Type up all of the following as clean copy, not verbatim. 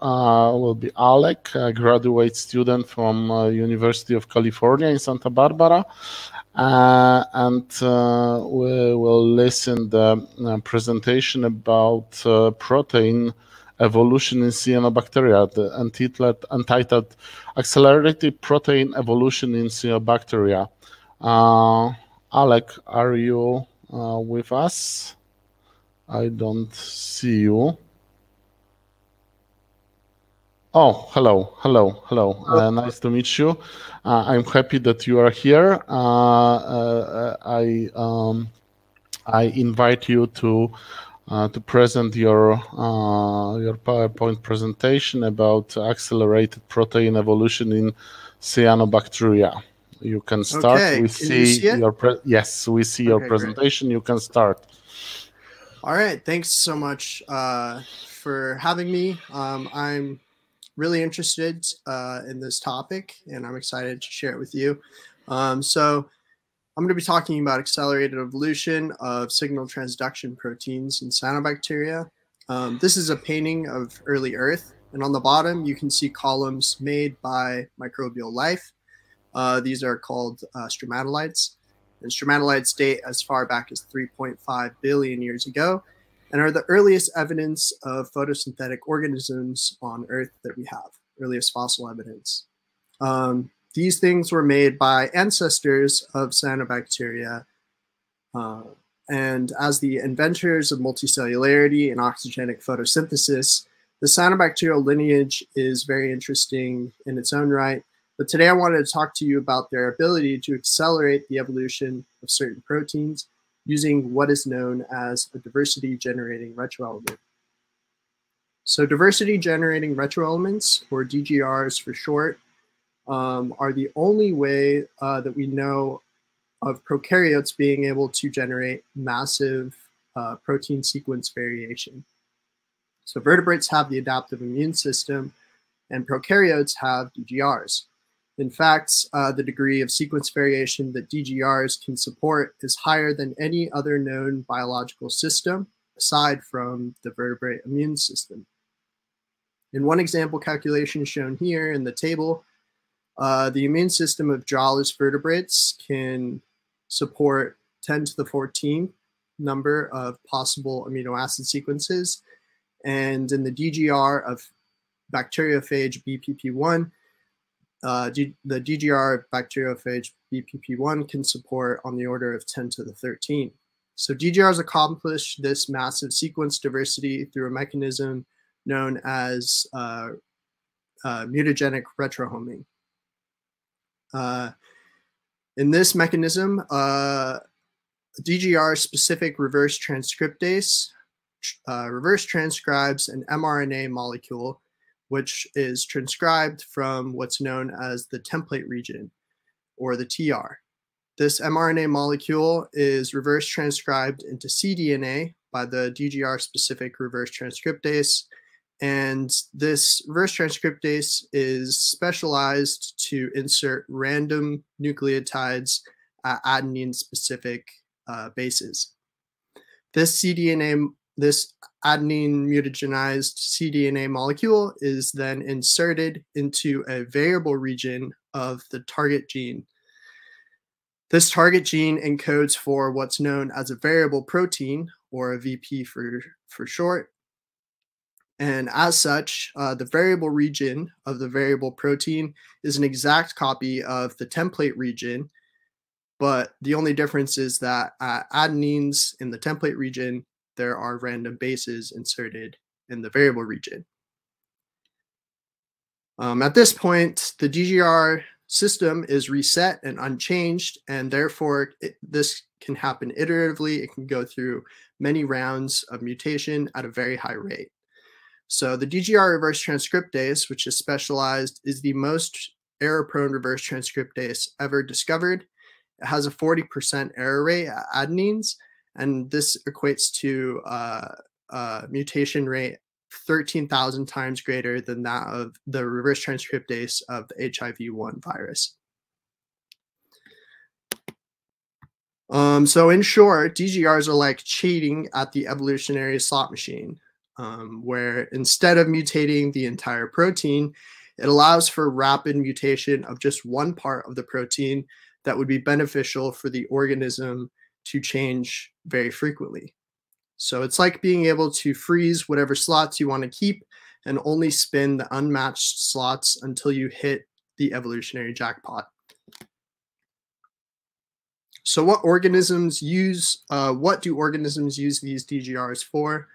will be Alec, a graduate student from University of California in Santa Barbara, and we will listen the presentation about protein evolution in cyanobacteria, entitled Accelerated Protein Evolution in Cyanobacteria. Alec, are you with us? I don't see you. Oh, hello. Nice to meet you. I'm happy that you are here. I invite you to present your PowerPoint presentation about accelerated protein evolution in cyanobacteria. You can start. Okay. We can you see it? Yes, we see your presentation. Great. You can start. All right. Thanks so much for having me. I'm really interested in this topic, and I'm excited to share it with you. So I'm going to be talking about accelerated evolution of signal transduction proteins in cyanobacteria. This is a painting of early Earth, and on the bottom you can see columns made by microbial life. These are called stromatolites, and stromatolites date as far back as 3.5 billion years ago and are the earliest evidence of photosynthetic organisms on Earth that we have, earliest fossil evidence. These things were made by ancestors of cyanobacteria, and as the inventors of multicellularity and oxygenic photosynthesis, the cyanobacterial lineage is very interesting in its own right. But today I wanted to talk to you about their ability to accelerate the evolution of certain proteins using what is known as a diversity-generating retroelement. So diversity-generating retroelements, or DGRs for short, are the only way that we know of prokaryotes being able to generate massive protein sequence variation. So vertebrates have the adaptive immune system, and prokaryotes have DGRs. In fact, the degree of sequence variation that DGRs can support is higher than any other known biological system, aside from the vertebrate immune system. In one example calculation shown here in the table, the immune system of jawless vertebrates can support 10 to the 14th number of possible amino acid sequences. And in the DGR of bacteriophage BPP1, the DGR of bacteriophage BPP1 can support on the order of 10 to the 13th. So DGRs accomplish this massive sequence diversity through a mechanism known as mutagenic retrohoming. In this mechanism, DGR-specific reverse transcriptase reverse transcribes an mRNA molecule, which is transcribed from what's known as the template region, or the TR. This mRNA molecule is reverse transcribed into cDNA by the DGR-specific reverse transcriptase, and this reverse transcriptase is specialized to insert random nucleotides at adenine-specific bases. This adenine mutagenized cDNA molecule is then inserted into a variable region of the target gene. This target gene encodes for what's known as a variable protein, or a VP for short. And as such, the variable region of the variable protein is an exact copy of the template region, but the only difference is that at adenines in the template region, there are random bases inserted in the variable region. At this point, the DGR system is reset and unchanged, and therefore this can happen iteratively. It can go through many rounds of mutation at a very high rate. So the DGR reverse transcriptase, which is specialized, is the most error-prone reverse transcriptase ever discovered. It has a 40% error rate at adenines, and this equates to a mutation rate 13,000 times greater than that of the reverse transcriptase of the HIV-1 virus. So in short, DGRs are like cheating at the evolutionary slot machine. where instead of mutating the entire protein, it allows for rapid mutation of just one part of the protein that would be beneficial for the organism to change very frequently. So it's like being able to freeze whatever slots you want to keep and only spin the unmatched slots until you hit the evolutionary jackpot. So what do organisms use these DGRs for?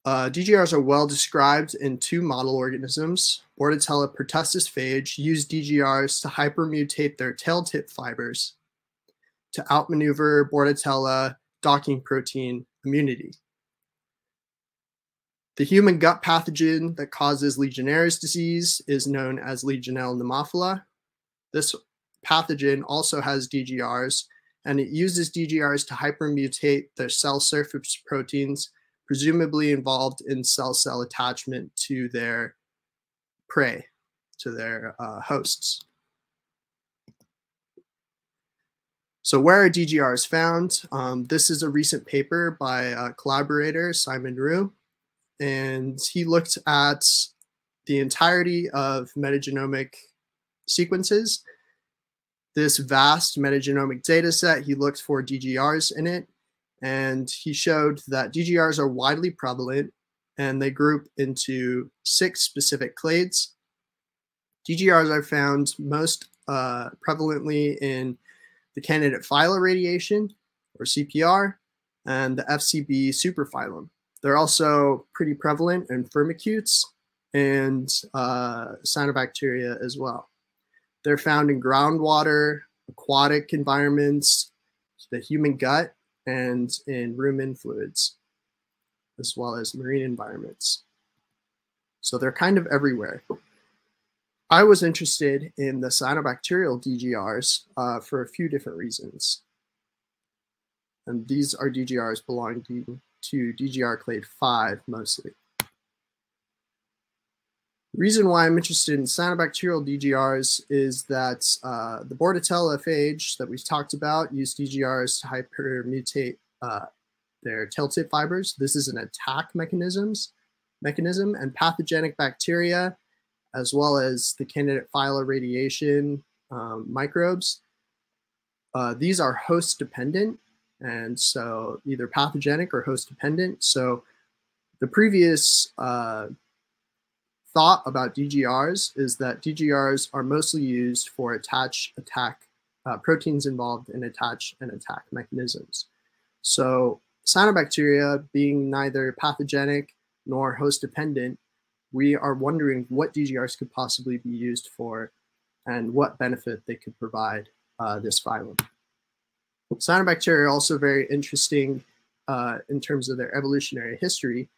DGRs are well described in two model organisms. Bordetella pertussis phage use DGRs to hypermutate their tail tip fibers to outmaneuver Bordetella docking protein immunity. The human gut pathogen that causes Legionnaire's disease is known as Legionella pneumophila. This pathogen also has DGRs, and it uses DGRs to hypermutate their cell surface proteins, presumably involved in cell-cell attachment to their prey, to their hosts. So where are DGRs found? This is a recent paper by a collaborator, Simon Roux, and he looked at the entirety of metagenomic sequences. This vast metagenomic data set, he looked for DGRs in it, and he showed that DGRs are widely prevalent, and they group into 6 specific clades. DGRs are found most prevalently in the candidate phyla radiation, or CPR, and the FCB superphylum. They're also pretty prevalent in firmicutes and cyanobacteria as well. They're found in groundwater, aquatic environments, the human gut, and in rumen fluids, as well as marine environments. So they're kind of everywhere. I was interested in the cyanobacterial DGRs for a few different reasons. And these are DGRs belonging to DGR clade 5 mostly. The reason why I'm interested in cyanobacterial DGRs is that the Bordetella phage that we've talked about use DGRs to hypermutate their tail tip fibers. This is an attack mechanism, and pathogenic bacteria, as well as the candidate phyla radiation microbes. These are host dependent, and so either pathogenic or host dependent. So the previous thought about DGRs is that DGRs are mostly used for proteins involved in attach and attack mechanisms. So cyanobacteria being neither pathogenic nor host dependent, we are wondering what DGRs could possibly be used for and what benefit they could provide this phylum. Cyanobacteria are also very interesting in terms of their evolutionary history.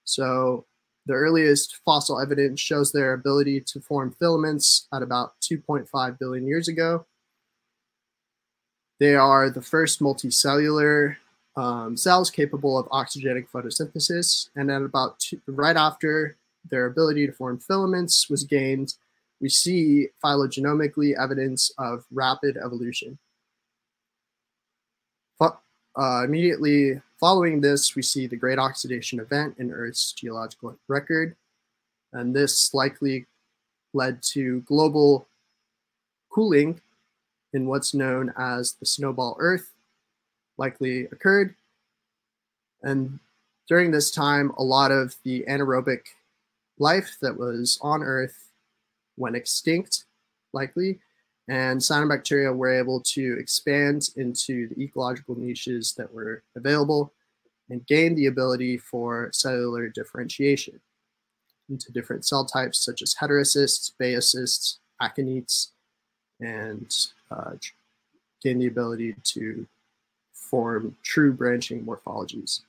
So the earliest fossil evidence shows their ability to form filaments at about 2.5 billion years ago. They are the first multicellular cells capable of oxygenic photosynthesis, and at about right after their ability to form filaments was gained, we see phylogenomically evidence of rapid evolution. Immediately following this, we see the Great Oxidation Event in Earth's geological record, and this likely led to global cooling in what's known as the snowball Earth, likely occurred. And during this time, a lot of the anaerobic life that was on Earth went extinct, likely, and cyanobacteria were able to expand into the ecological niches that were available and gain the ability for cellular differentiation into different cell types such as heterocysts, basocysts, aconites, and gain the ability to form true branching morphologies.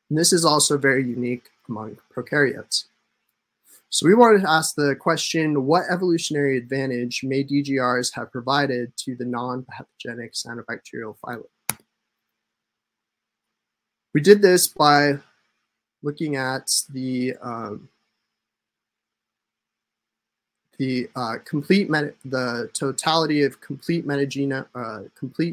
And this is also very unique among prokaryotes. So we wanted to ask the question, what evolutionary advantage may DGRs have provided to the non-pathogenic cyanobacterial phylum? We did this by looking at the totality of complete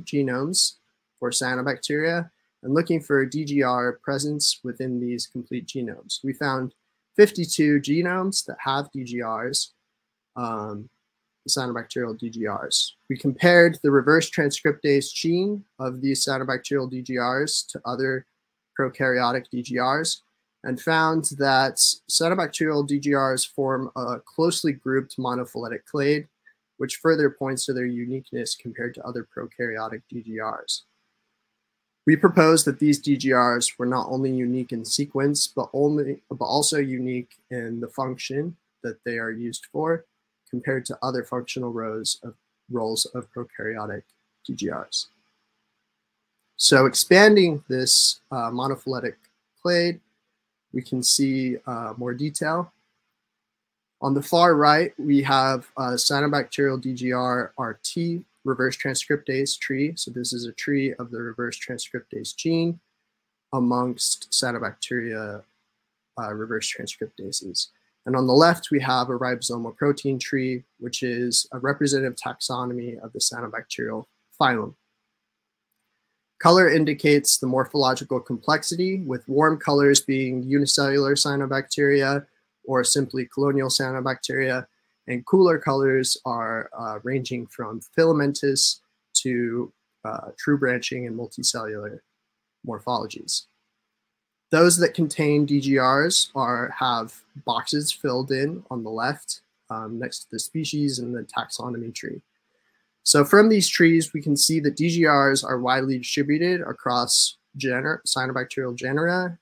genomes for cyanobacteria, and looking for DGR presence within these complete genomes. We found 52 genomes that have DGRs, cyanobacterial DGRs. We compared the reverse transcriptase gene of these cyanobacterial DGRs to other prokaryotic DGRs and found that cyanobacterial DGRs form a closely grouped monophyletic clade, which further points to their uniqueness compared to other prokaryotic DGRs. We propose that these DGRs were not only unique in sequence, but also unique in the function that they are used for, compared to other functional roles of prokaryotic DGRs. So expanding this monophyletic clade, we can see more detail. On the far right, we have cyanobacterial DGR RT reverse transcriptase tree. So this is a tree of the reverse transcriptase gene amongst cyanobacteria reverse transcriptases. And on the left, we have a ribosomal protein tree, which is a representative taxonomy of the cyanobacterial phylum. Color indicates the morphological complexity, with warm colors being unicellular cyanobacteria or simply colonial cyanobacteria, and cooler colors are ranging from filamentous to true branching and multicellular morphologies. Those that contain DGRs have boxes filled in on the left next to the species and the taxonomy tree. So from these trees, we can see that DGRs are widely distributed across cyanobacterial genera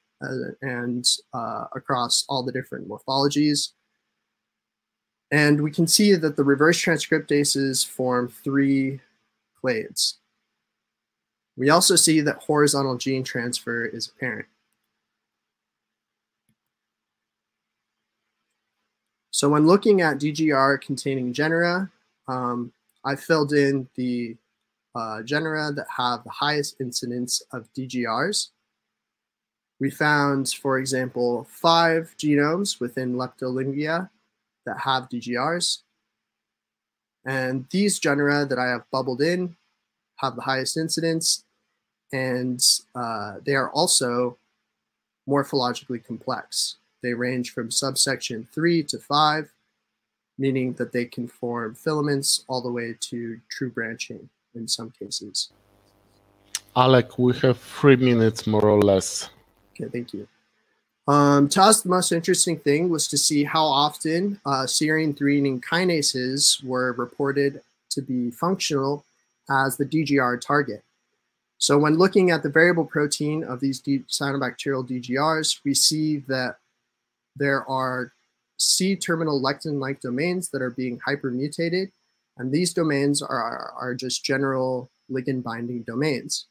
and across all the different morphologies. And we can see that the reverse transcriptases form 3 clades. We also see that horizontal gene transfer is apparent. So when looking at DGR containing genera, I filled in the genera that have the highest incidence of DGRs. We found, for example, 5 genomes within Leptolingia that have DGRs. And these genera that I have bubbled in have the highest incidence, and they are also morphologically complex. They range from subsection 3 to 5, meaning that they can form filaments all the way to true branching in some cases. Alec, we have 3 minutes more or less. Okay, thank you. To us, the most interesting thing was to see how often serine threonine kinases were reported to be functional as the DGR target. So when looking at the variable protein of these cyanobacterial DGRs, we see that there are C-terminal lectin-like domains that are being hypermutated, and these domains are just general ligand-binding domains.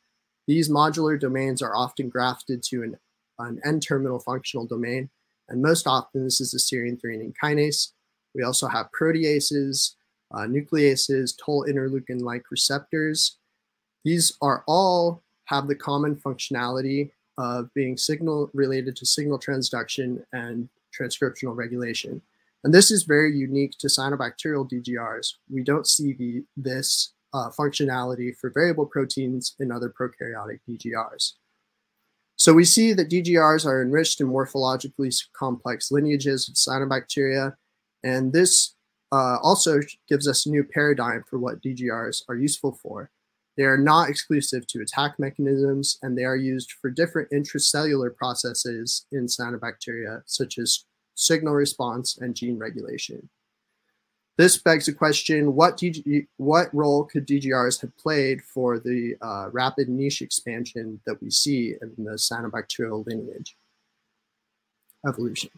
These modular domains are often grafted to an N-terminal functional domain, and most often this is a serine threonine kinase. We also have proteases, nucleases, toll interleukin-like receptors. These are all have the common functionality of being related to signal transduction and transcriptional regulation. And this is very unique to cyanobacterial DGRs. We don't see this functionality for variable proteins in other prokaryotic DGRs. So we see that DGRs are enriched in morphologically complex lineages of cyanobacteria, and this also gives us a new paradigm for what DGRs are useful for. They are not exclusive to attack mechanisms, and they are used for different intracellular processes in cyanobacteria, such as signal response and gene regulation. This begs the question, what role could DGRs have played for the rapid niche expansion that we see in the cyanobacterial lineage evolution?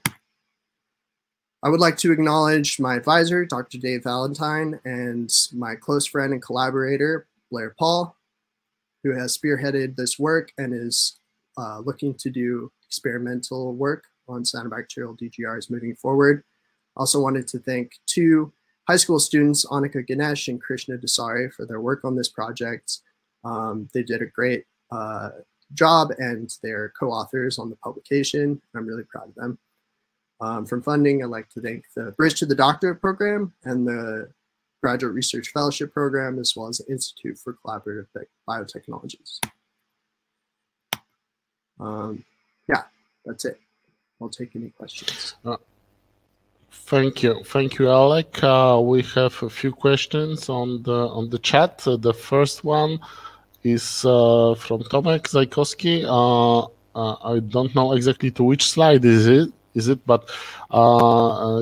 I would like to acknowledge my advisor, Dr. Dave Valentine, and my close friend and collaborator, Blair Paul, who has spearheaded this work and is looking to do experimental work on cyanobacterial DGRs moving forward. Also wanted to thank 2 high school students, Annika Ganesh and Krishna Desari, for their work on this project. They did a great job, and they're co-authors on the publication. I'm really proud of them. From funding, I'd like to thank the Bridge to the Doctorate program and the Graduate Research Fellowship program, as well as the Institute for Collaborative Biotechnologies. Yeah, that's it. I'll take any questions. Thank you, Alec. We have a few questions on the chat. The first one is from Tomek Zajkowski. I don't know exactly to which slide is it, but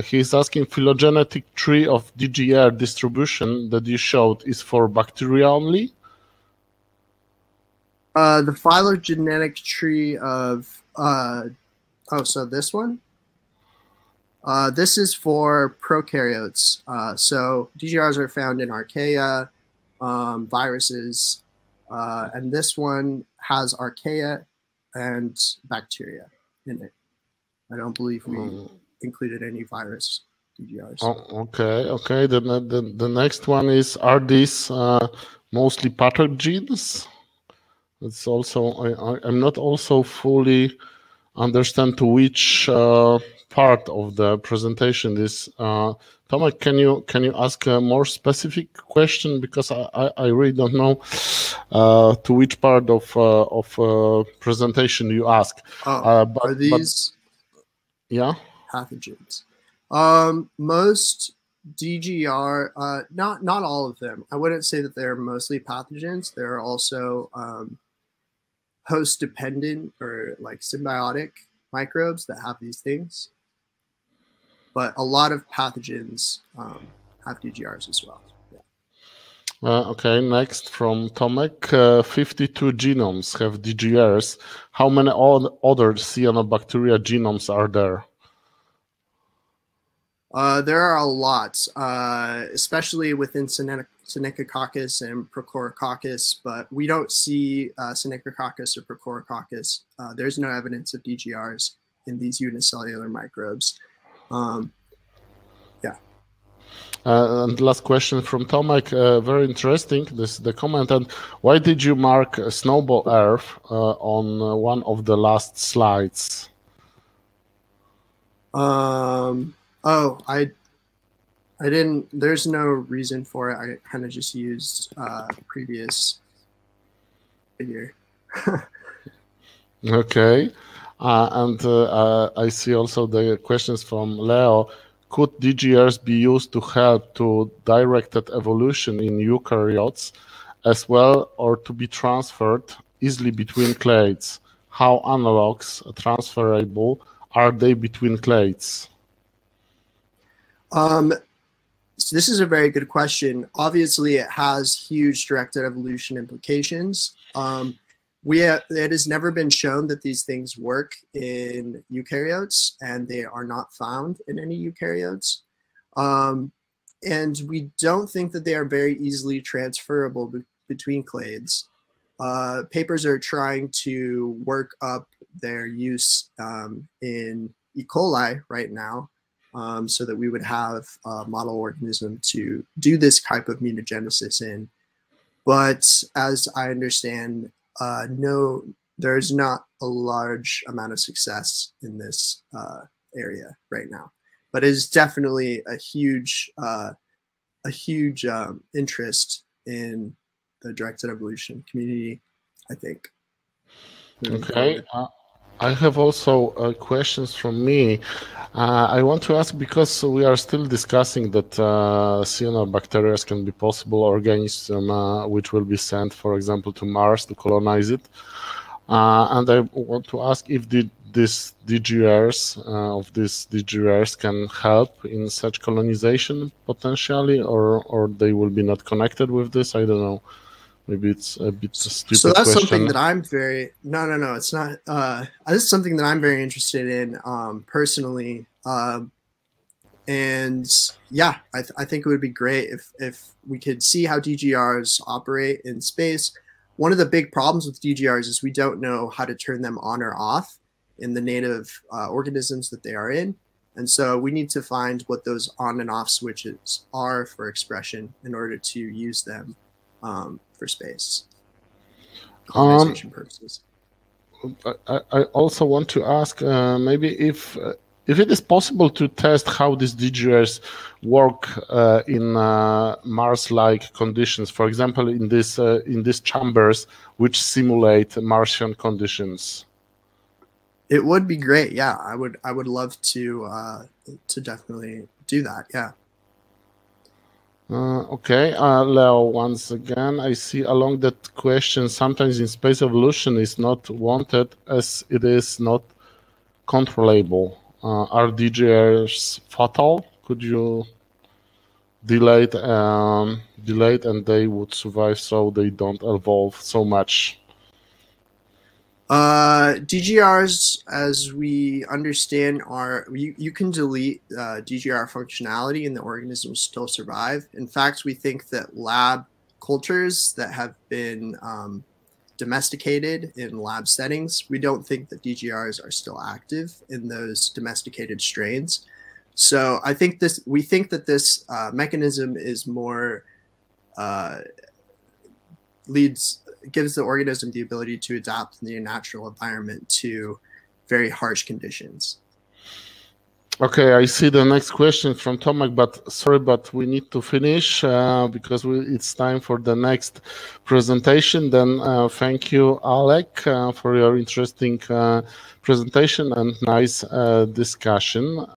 he's asking phylogenetic tree of DGR distribution that you showed is for bacteria only? The phylogenetic tree of so this one? This is for prokaryotes. So DGRs are found in archaea, viruses, and this one has archaea and bacteria in it. I don't believe we included any virus DGRs. Oh, okay. The next one is, are these mostly pathogens? It's also, I'm not also fully understand to which part of the presentation this. Tomek, can you ask a more specific question, because I really don't know to which part of presentation you ask. Are these pathogens? Most DGR, not all of them. I wouldn't say that they're mostly pathogens. There are also host dependent or like symbiotic microbes that have these things, but a lot of pathogens have DGRs as well. Okay, next from Tomek, 52 genomes have DGRs. How many other cyanobacteria genomes are there? There are a lot, especially within Synechococcus and Prochlorococcus, but we don't see Synechococcus or Prochlorococcus. There's no evidence of DGRs in these unicellular microbes. And last question from Tomek, very interesting, the comment. And why did you mark snowball Earth on one of the last slides? I didn't, there's no reason for it. I kind of just used previous figure. Okay. And I see also the questions from Leo. Could DGRs be used to help to directed evolution in eukaryotes as well, or to be transferred easily between clades? How analogs transferable are they between clades? So this is a very good question. Obviously, it has huge directed evolution implications. It has never been shown that these things work in eukaryotes, and they are not found in any eukaryotes. And we don't think that they are very easily transferable between clades. Papers are trying to work up their use in E. coli right now, so that we would have a model organism to do this type of mutagenesis in. But as I understand, no, there's not a large amount of success in this area right now. But it is definitely a huge interest in the directed evolution community, I think. Okay. I have also questions from me. I want to ask, because we are still discussing that cyanobacteria can be possible organism which will be sent, for example, to Mars to colonize it. And I want to ask if these DGRs can help in such colonization potentially, or they will be not connected with this. I don't know. Maybe it's a bit stupid. So that's question. something that I'm very no, it's not. This is something that I'm very interested in personally, and yeah, I think it would be great if we could see how DGRs operate in space. One of the big problems with DGRs is we don't know how to turn them on or off in the native organisms that they are in, and so we need to find what those on and off switches are for expression in order to use them for space colonization purposes. I also want to ask maybe if it is possible to test how these DGRs work in Mars-like conditions, for example, in these chambers which simulate Martian conditions. It would be great. Yeah, I would love to definitely do that. Yeah. Okay, Leo, once again, I see along that question, sometimes in space evolution is not wanted as it is not controllable. Are DGRs fatal? Could you delay it and they would survive so they don't evolve so much? DGRs, as we understand, you can delete DGR functionality and the organism will still survive. In fact, we think that lab cultures that have been domesticated in lab settings, we don't think that DGRs are still active in those domesticated strains. So we think that this mechanism is more gives the organism the ability to adapt in the natural environment to very harsh conditions. Okay, I see the next question from Tomek, but sorry, but we need to finish because it's time for the next presentation. Then thank you, Alec, for your interesting presentation and nice discussion.